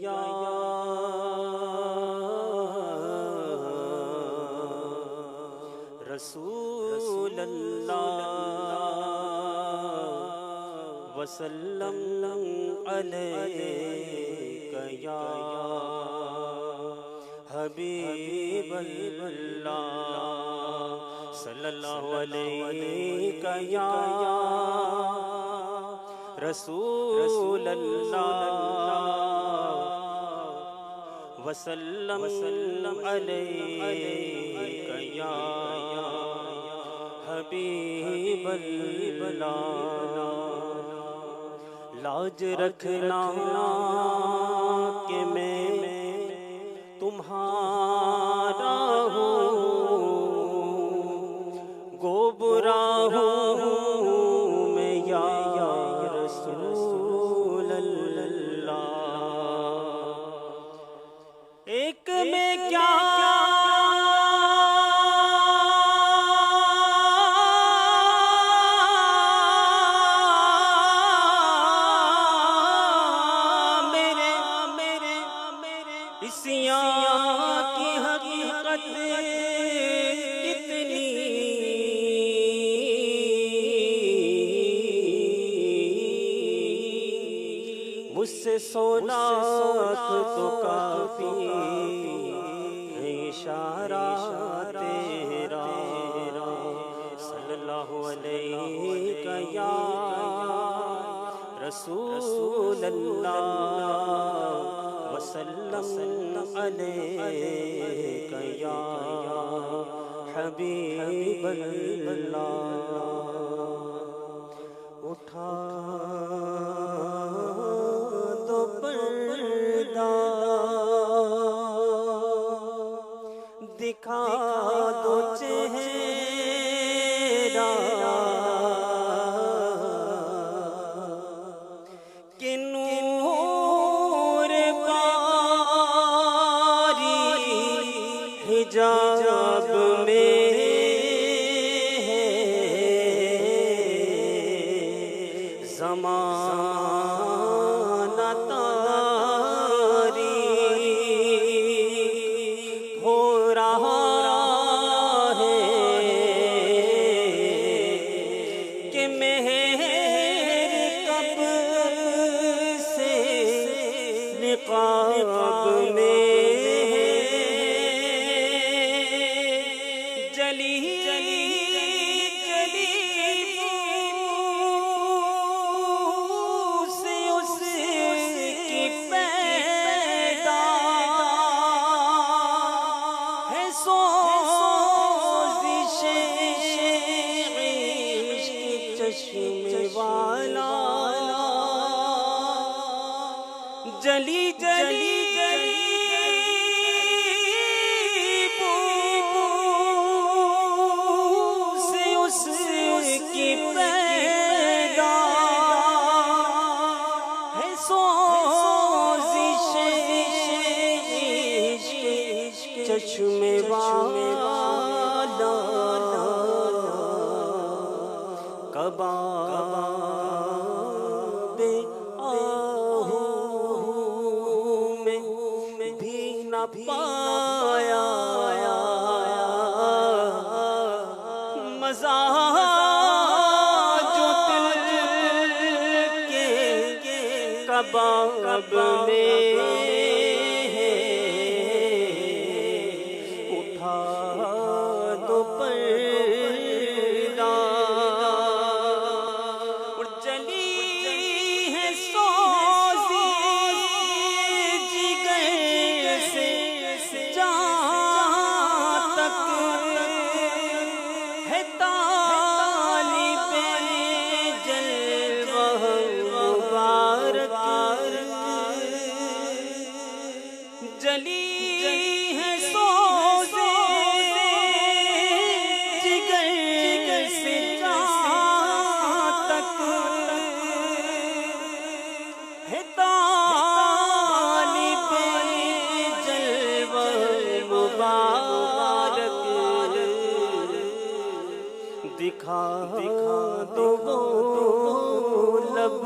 या रसूल अल्लाह वसल्लम अलैका या हबीब अल्लाह सल्लल्लाहु अलैका या रसूल अल्लाह वसल्लम अलैका या हबीब अल्लाह। लाज रखना कि मैं तुम्हारा हूँ, गोबरा हूँ मैं या रसूल अल्लाह। एक में क्या की हकीकत कितनी मुझसे 100 लाख तो काफी है इशारा तेरा सल्लल्लाहु अलैका या रसूल अल्लाह वसल्लम अलैका या हबीब अल्लाह। उठा दो पर्दा, दिखा दो चेहरा, कि हिजाब में है ज़माना तारीक हो रहा है कि मेहर कब से निकाब में वाला जली जली से उसकी पैदा है सोज़िशे चश्मे वाला कबाबे आहूं में भी न पाया मज़ा जो दिल के कबाब में है। उठा दो पर्दा, जली है सोज़े जिगर से जहाँ तक है तालिब जलवा मुबारक। दिखा दो वो लब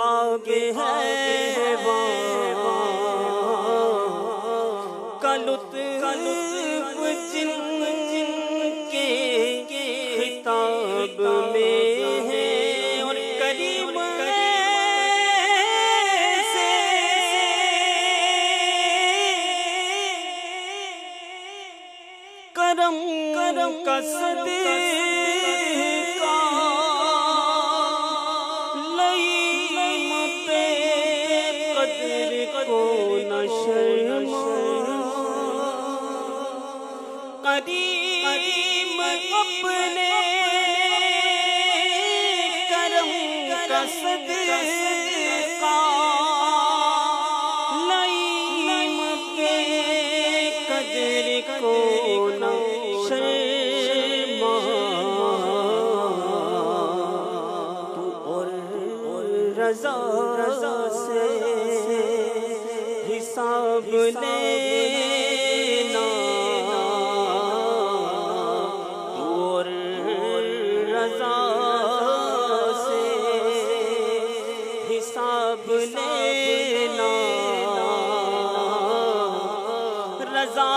आगे है कलुत जिनके खिताब में है और करीम से करम का सदका लईम पे कदर को न शर्मा करीम अपने करम का सदका लईम पे कदर को न शर्मा तू और रज़ा से हिसाब लेना तू और रज़ा से हिसाब लेना रज़ा